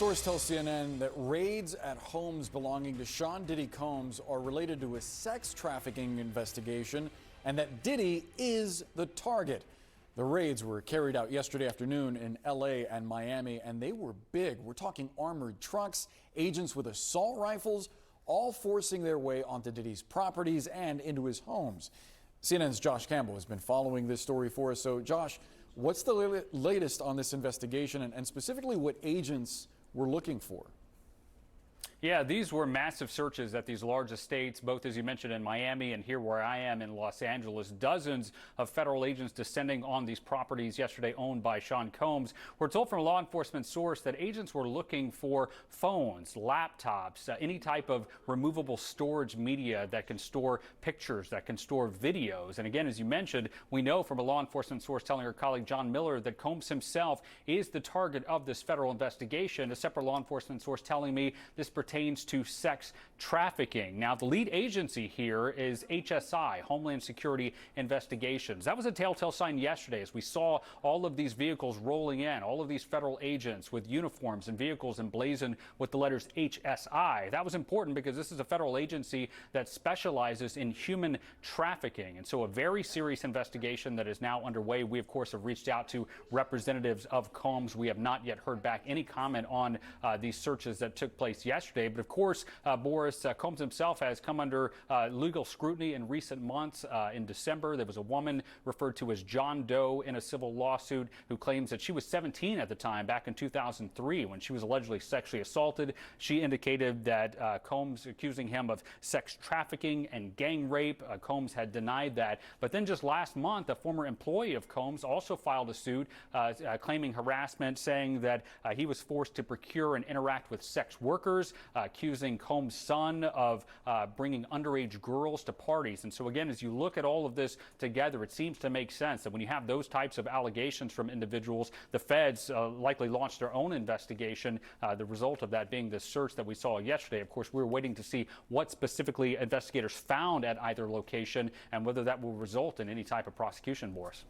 source tells CNN that raids at homes belonging to Sean Diddy Combs are related to a sex trafficking investigation and that Diddy is the target. The raids were carried out yesterday afternoon in LA and Miami, and they were big. We're talking armored trucks, agents with assault rifles, all forcing their way onto Diddy's properties and into his homes. CNN's Josh Campbell has been following this story for us. So, Josh, what's the latest on this investigation and specifically what agents were looking for? Yeah, these were massive searches at these large estates, both, as you mentioned, in Miami and here where I am in Los Angeles. Dozens of federal agents descending on these properties yesterday owned by Sean Combs. We're told from a law enforcement source that agents were looking for phones, laptops, any type of removable storage media that can store pictures, that can store videos. And again, as you mentioned, we know from a law enforcement source telling our colleague John Miller that Combs himself is the target of this federal investigation. A separate law enforcement source telling me this pertains to sex trafficking. Now, the lead agency here is HSI, Homeland Security Investigations. That was a telltale sign yesterday as we saw all of these vehicles rolling in, all of these federal agents with uniforms and vehicles emblazoned with the letters HSI. That was important because this is a federal agency that specializes in human trafficking. And so a very serious investigation that is now underway. We, of course, have reached out to representatives of Combs. We have not yet heard back any comment on these searches that took place yesterday. But of course, Boris, Combs himself has come under legal scrutiny in recent months. In December, there was a woman referred to as John Doe in a civil lawsuit who claims that she was 17 at the time, back in 2003, when she was allegedly sexually assaulted. She indicated that Combs accusing him of sex trafficking and gang rape. Combs had denied that. But then just last month, a former employee of Combs also filed a suit claiming harassment, saying that he was forced to procure and interact with sex workers, accusing Combs' son of bringing underage girls to parties. And so again, as you look at all of this together, it seems to make sense that when you have those types of allegations from individuals, the feds likely launched their own investigation, the result of that being this search that we saw yesterday. Of course, we're waiting to see what specifically investigators found at either location and whether that will result in any type of prosecution, Boris.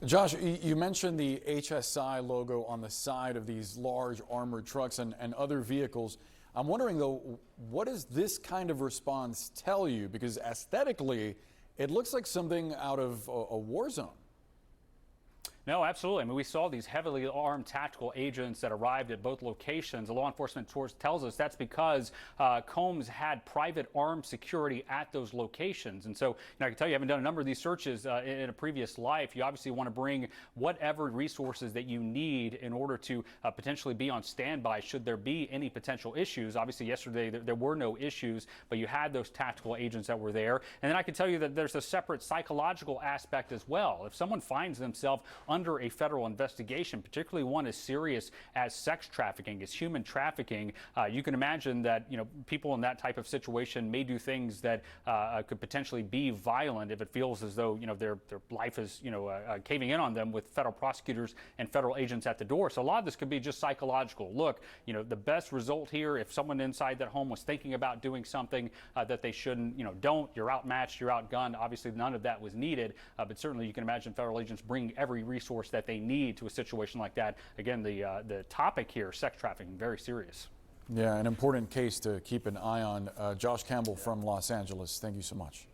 Josh, you mentioned the HSI logo on the side of these large armored trucks and other vehicles. I'm wondering, though, what does this kind of response tell you? Because aesthetically, it looks like something out of a war zone. No, absolutely. I mean, we saw these heavily armed tactical agents that arrived at both locations. The law enforcement source tells us that's because Combs had private armed security at those locations. And so, I can tell you, having done a number of these searches in a previous life, you obviously want to bring whatever resources that you need in order to potentially be on standby should there be any potential issues. Obviously, yesterday there were no issues, but you had those tactical agents that were there. And then I can tell you that there's a separate psychological aspect as well. If someone finds themselves under a federal investigation, particularly one as serious as sex trafficking, as human trafficking, you can imagine that people in that type of situation may do things that could potentially be violent if it feels as though their life is caving in on them with federal prosecutors and federal agents at the door. So a lot of this could be just psychological. Look, the best result here, if someone inside that home was thinking about doing something that they shouldn't, don't. You're outmatched, you're outgunned. Obviously, none of that was needed, but certainly you can imagine federal agents bringing every resource that they need to a situation like that. Again, the topic here, sex trafficking, very serious. Yeah, an important case to keep an eye on. Josh Campbell from Los Angeles, thank you so much.